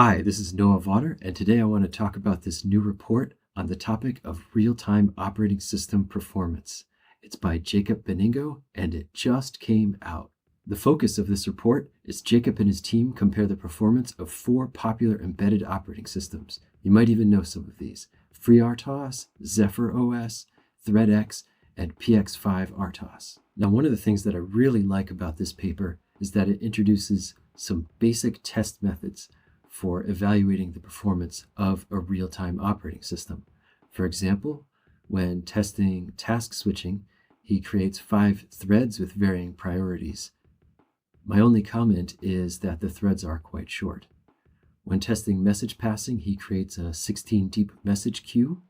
Hi, this is Noah Vaughter, and today I want to talk about this new report on the topic of real-time operating system performance. It's by Jacob Beningo, and it just came out. The focus of this report is Jacob and his team compare the performance of 4 popular embedded operating systems. You might even know some of these: FreeRTOS, Zephyr OS, ThreadX, and PX5 RTOS. Now, one of the things that I really like about this paper is that it introduces some basic test methods for evaluating the performance of a real-time operating system. For example, when testing task switching, he creates 5 threads with varying priorities. My only comment is that the threads are quite short. When testing message passing, he creates a 16-deep message queue.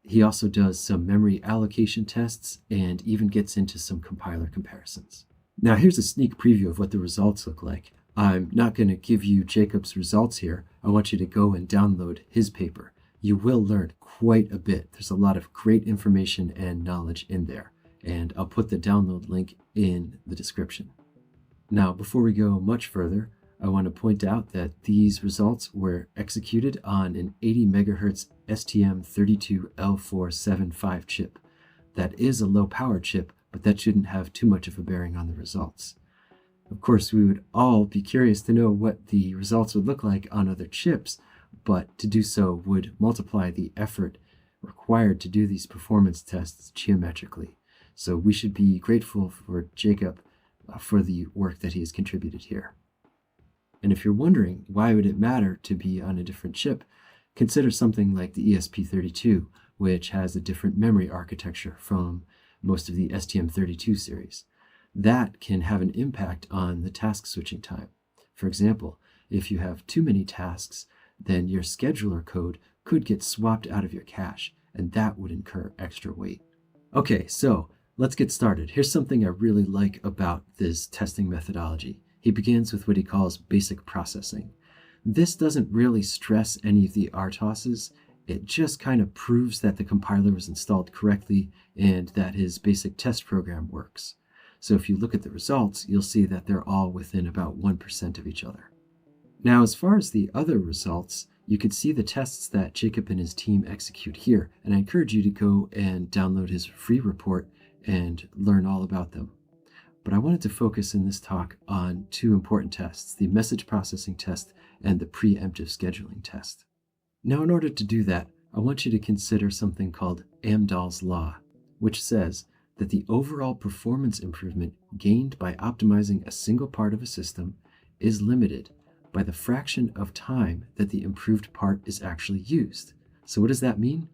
He also does some memory allocation tests and even gets into some compiler comparisons. Now here's a sneak preview of what the results look like. I'm not going to give you Jacob's results here. I want you to go and download his paper. You will learn quite a bit. There's a lot of great information and knowledge in there, and I'll put the download link in the description. Now, before we go much further, I want to point out that these results were executed on an 80 MHz STM32L475 chip. That is a low power chip, but that shouldn't have too much of a bearing on the results. Of course, we would all be curious to know what the results would look like on other chips, but to do so would multiply the effort required to do these performance tests geometrically. So we should be grateful for Jacob for the work that he has contributed here. And if you're wondering why would it matter to be on a different chip, consider something like the ESP32, which has a different memory architecture from most of the STM32 series. That can have an impact on the task switching time. For example, if you have too many tasks, then your scheduler code could get swapped out of your cache, and that would incur extra weight. Okay, so let's get started. Here's something I really like about this testing methodology. He begins with what he calls basic processing. This doesn't really stress any of the RTOSes. It just kind of proves that the compiler was installed correctly and that his basic test program works. So if you look at the results, you'll see that they're all within about 1% of each other. Now, as far as the other results, you can see the tests that Jacob and his team execute here, and I encourage you to go and download his free report and learn all about them. But I wanted to focus in this talk on 2 important tests, the message processing test and the preemptive scheduling test. Now, in order to do that, I want you to consider something called Amdahl's law, which says that the overall performance improvement gained by optimizing a single part of a system is limited by the fraction of time that the improved part is actually used. So what does that mean?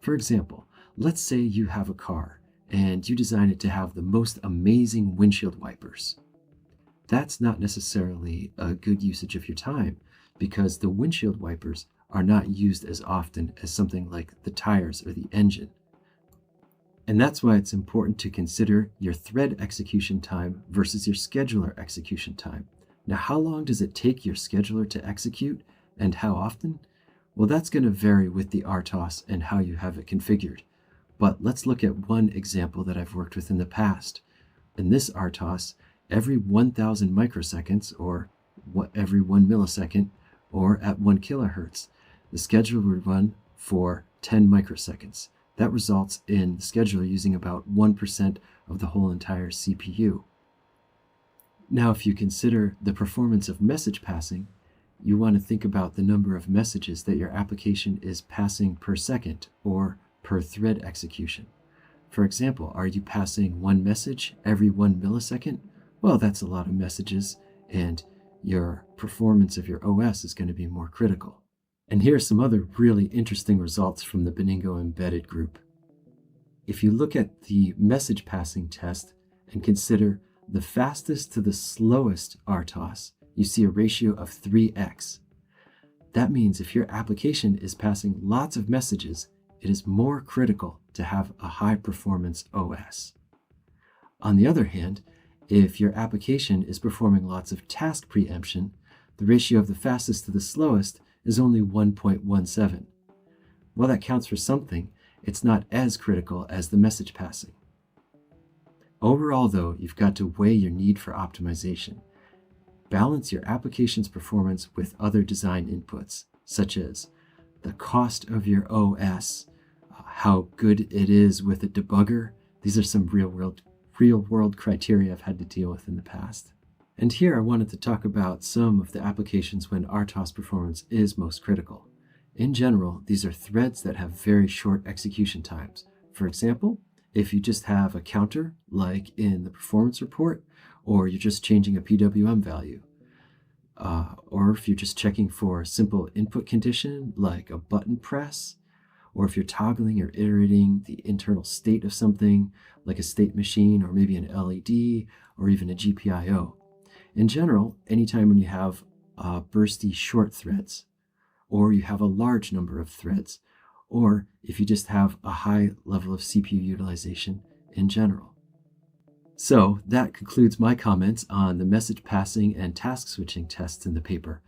For example, let's say you have a car and you design it to have the most amazing windshield wipers. That's not necessarily a good usage of your time because the windshield wipers are not used as often as something like the tires or the engine. And that's why it's important to consider your thread execution time versus your scheduler execution time. Now, how long does it take your scheduler to execute and how often? Well, that's going to vary with the RTOS and how you have it configured. But let's look at one example that I've worked with in the past. In this RTOS, every 1,000 microseconds, or every 1 millisecond, or at 1 kilohertz, the scheduler would run for 10 microseconds. That results in the scheduler using about 1% of the whole entire CPU. Now, if you consider the performance of message passing, you want to think about the number of messages that your application is passing per second or per thread execution. For example, are you passing 1 message every 1 millisecond? Well, that's a lot of messages, and your performance of your OS is going to be more critical. And here are some other really interesting results from the Beningo embedded group. If you look at the message passing test and consider the fastest to the slowest RTOS, you see a ratio of 3x. That means if your application is passing lots of messages, it is more critical to have a high performance OS. On the other hand, if your application is performing lots of task preemption, the ratio of the fastest to the slowest is only 1.17. While that counts for something, it's not as critical as the message passing. Overall, though, you've got to weigh your need for optimization. balance your application's performance with other design inputs, such as the cost of your OS, how good it is with a debugger. These are some real world criteria I've had to deal with in the past. And here I wanted to talk about some of the applications when RTOS performance is most critical. In general, these are threads that have very short execution times. For example, if you just have a counter, like in the performance report, or you're just changing a PWM value, or if you're just checking for a simple input condition, like a button press, or if you're toggling or iterating the internal state of something, like a state machine, or maybe an LED, or even a GPIO. In general, anytime when you have bursty short threads, or you have a large number of threads, or if you just have a high level of CPU utilization in general. So that concludes my comments on the message passing and task switching tests in the paper.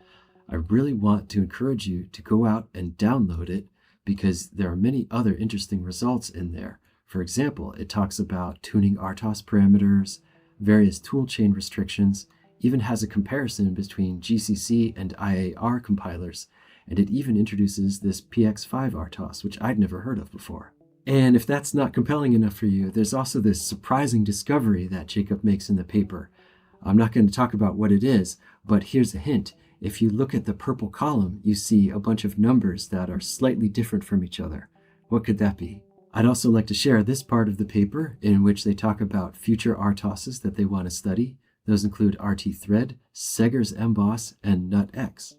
I really want to encourage you to go out and download it because there are many other interesting results in there. For example, it talks about tuning RTOS parameters, various toolchain restrictions, even has a comparison between GCC and IAR compilers, and it even introduces this PX5 RTOS, which I'd never heard of before. And if that's not compelling enough for you, there's also this surprising discovery that Jacob makes in the paper. I'm not going to talk about what it is, but here's a hint. If you look at the purple column, you see a bunch of numbers that are slightly different from each other. What could that be? I'd also like to share this part of the paper in which they talk about future RTOSes that they want to study. Those include RT-Thread, Seger's Emboss, and NutX.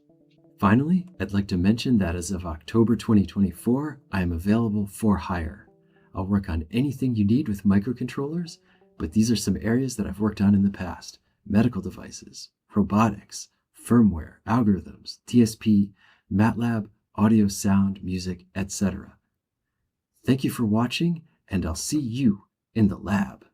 Finally, I'd like to mention that as of October 2024, I am available for hire. I'll work on anything you need with microcontrollers, but these are some areas that I've worked on in the past: medical devices, robotics, firmware, algorithms, DSP, MATLAB, audio, sound, music, etc. Thank you for watching, and I'll see you in the lab.